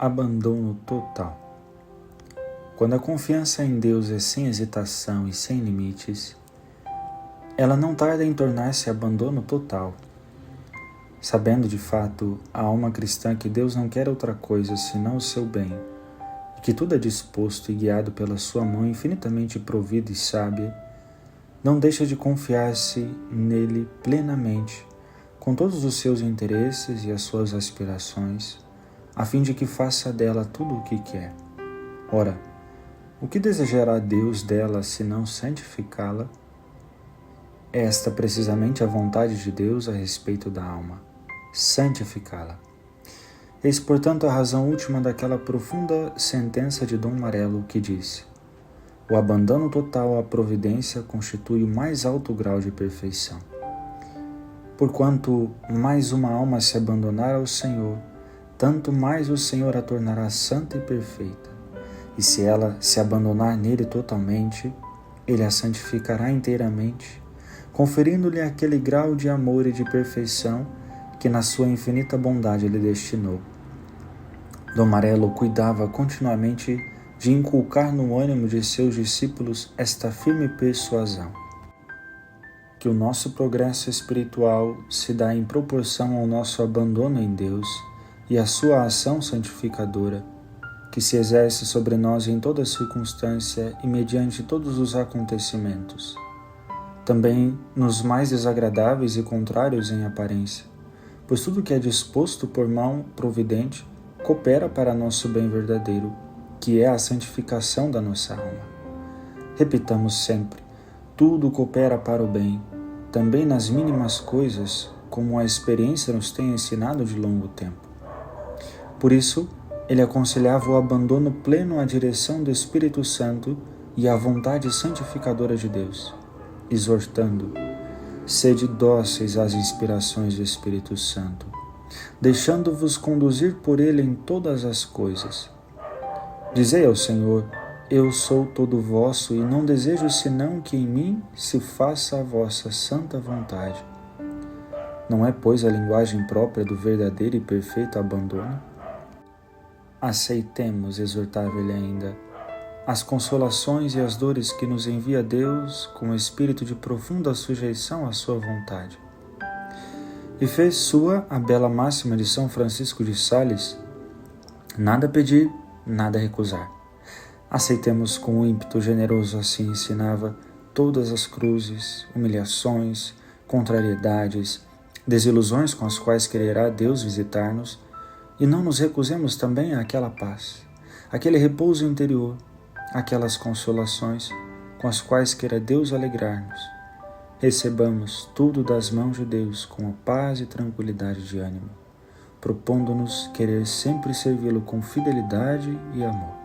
Abandono total. Quando a confiança em Deus é sem hesitação e sem limites, ela não tarda em tornar-se abandono total. Sabendo de fato a alma cristã que Deus não quer outra coisa senão o seu bem, e que tudo é disposto e guiado pela sua mão infinitamente provida e sábia, não deixa de confiar-se nele plenamente, com todos os seus interesses e as suas aspirações, a fim de que faça dela tudo o que quer. Ora, o que desejará Deus dela senão santificá-la? É esta precisamente a vontade de Deus a respeito da alma, santificá-la. Eis, portanto, a razão última daquela profunda sentença de Dom Marello que disse: o abandono total à providência constitui o mais alto grau de perfeição. Porquanto mais uma alma se abandonar ao Senhor, tanto mais o Senhor a tornará santa e perfeita. E se ela se abandonar nele totalmente, ele a santificará inteiramente, conferindo-lhe aquele grau de amor e de perfeição que na sua infinita bondade lhe destinou. Dom Marello cuidava continuamente de inculcar no ânimo de seus discípulos esta firme persuasão: que o nosso progresso espiritual se dá em proporção ao nosso abandono em Deus e à sua ação santificadora, que se exerce sobre nós em toda circunstância e mediante todos os acontecimentos, também nos mais desagradáveis e contrários em aparência, pois tudo que é disposto por mão providente coopera para nosso bem verdadeiro, que é a santificação da nossa alma. Repitamos sempre: tudo coopera para o bem, também nas mínimas coisas, como a experiência nos tem ensinado de longo tempo. Por isso, ele aconselhava o abandono pleno à direção do Espírito Santo e à vontade santificadora de Deus, exortando: sede dóceis às inspirações do Espírito Santo, deixando-vos conduzir por ele em todas as coisas. Dizei ao Senhor: eu sou todo vosso e não desejo senão que em mim se faça a vossa santa vontade. Não é, pois, a linguagem própria do verdadeiro e perfeito abandono? Aceitemos, exortava ele ainda, as consolações e as dores que nos envia Deus com o espírito de profunda sujeição à sua vontade. E fez sua a bela máxima de São Francisco de Sales: nada pedir, nada recusar. Aceitemos com ímpeto generoso, assim ensinava, todas as cruzes, humilhações, contrariedades, desilusões com as quais quererá Deus visitar-nos, e não nos recusemos também àquela paz, aquele repouso interior, aquelas consolações com as quais queira Deus alegrar-nos. Recebamos tudo das mãos de Deus com a paz e tranquilidade de ânimo, propondo-nos querer sempre servi-lo com fidelidade e amor.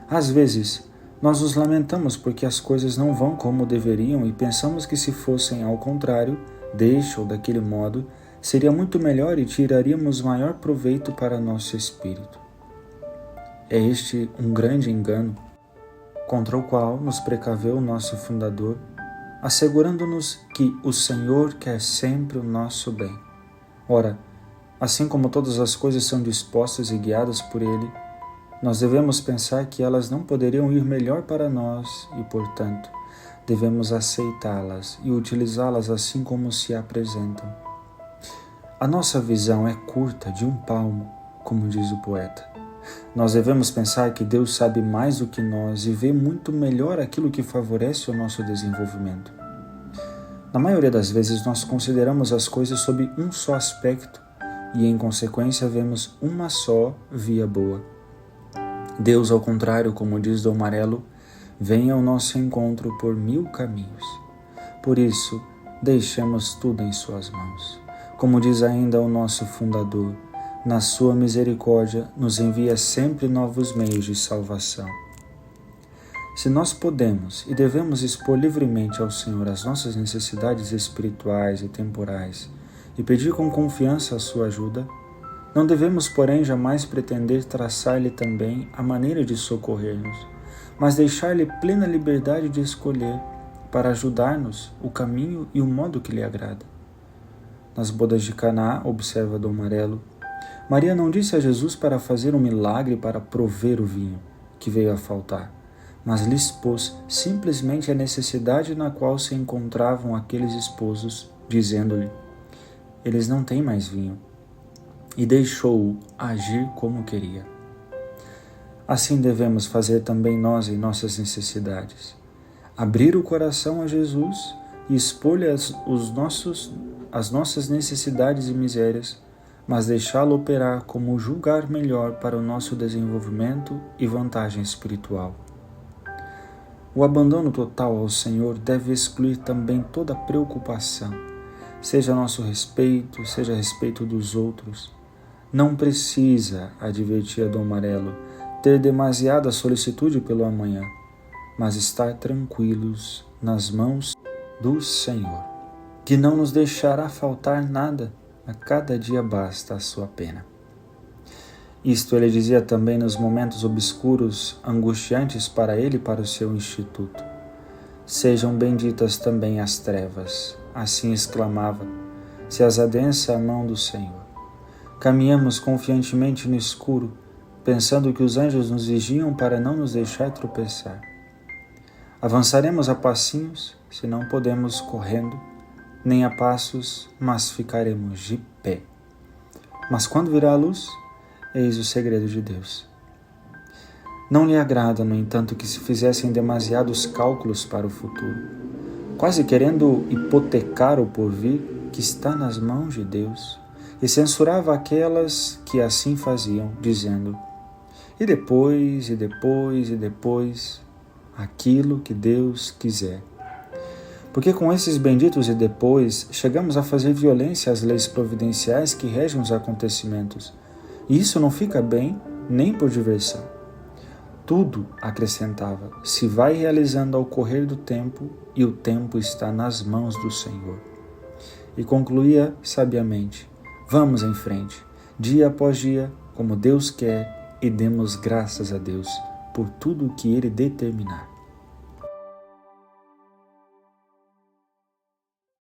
Às vezes, nós nos lamentamos porque as coisas não vão como deveriam e pensamos que se fossem ao contrário, deste ou daquele modo, seria muito melhor e tiraríamos maior proveito para nosso espírito. É este um grande engano, contra o qual nos precaveu o nosso fundador, assegurando-nos que o Senhor quer sempre o nosso bem. Ora, assim como todas as coisas são dispostas e guiadas por Ele, nós devemos pensar que elas não poderiam ir melhor para nós e, portanto, devemos aceitá-las e utilizá-las assim como se apresentam. A nossa visão é curta, de um palmo, como diz o poeta. Nós devemos pensar que Deus sabe mais do que nós e vê muito melhor aquilo que favorece o nosso desenvolvimento. Na maioria das vezes, nós consideramos as coisas sob um só aspecto e, em consequência, vemos uma só via boa. Deus, ao contrário, como diz Dom Marello, vem ao nosso encontro por 1000 caminhos. Por isso, deixemos tudo em suas mãos. Como diz ainda o nosso fundador, na sua misericórdia nos envia sempre novos meios de salvação. Se nós podemos e devemos expor livremente ao Senhor as nossas necessidades espirituais e temporais e pedir com confiança a sua ajuda, não devemos, porém, jamais pretender traçar-lhe também a maneira de socorrer-nos, mas deixar-lhe plena liberdade de escolher, para ajudar-nos, o caminho e o modo que lhe agrada. Nas bodas de Caná, observa Dom Marello, Maria não disse a Jesus para fazer um milagre para prover o vinho que veio a faltar, mas lhe expôs simplesmente a necessidade na qual se encontravam aqueles esposos, dizendo-lhe: eles não têm mais vinho, e deixou-o agir como queria. Assim devemos fazer também nós em nossas necessidades. Abrir o coração a Jesus e expor-lhe as nossas necessidades e misérias, mas deixá-lo operar como julgar melhor para o nosso desenvolvimento e vantagem espiritual. O abandono total ao Senhor deve excluir também toda preocupação, seja a nosso respeito, seja a respeito dos outros. Não precisa, advertia Dom Marelo, ter demasiada solicitude pelo amanhã, mas estar tranquilos nas mãos do Senhor, que não nos deixará faltar nada, a cada dia basta a sua pena. Isto ele dizia também nos momentos obscuros, angustiantes para ele e para o seu instituto. Sejam benditas também as trevas, assim exclamava, se as adensa a mão do Senhor. Caminhamos confiantemente no escuro, pensando que os anjos nos vigiam para não nos deixar tropeçar. Avançaremos a passinhos, se não podemos correndo, nem a passos, mas ficaremos de pé. Mas quando virá a luz, eis o segredo de Deus. Não lhe agrada, no entanto, que se fizessem demasiados cálculos para o futuro, quase querendo hipotecar o porvir que está nas mãos de Deus, e censurava aquelas que assim faziam, dizendo: e depois, aquilo que Deus quiser. Porque com esses benditos e depois, chegamos a fazer violência às leis providenciais que regem os acontecimentos. E isso não fica bem nem por diversão. Tudo, acrescentava, se vai realizando ao correr do tempo e o tempo está nas mãos do Senhor. E concluía sabiamente: vamos em frente, dia após dia, como Deus quer, e demos graças a Deus por tudo o que Ele determinar.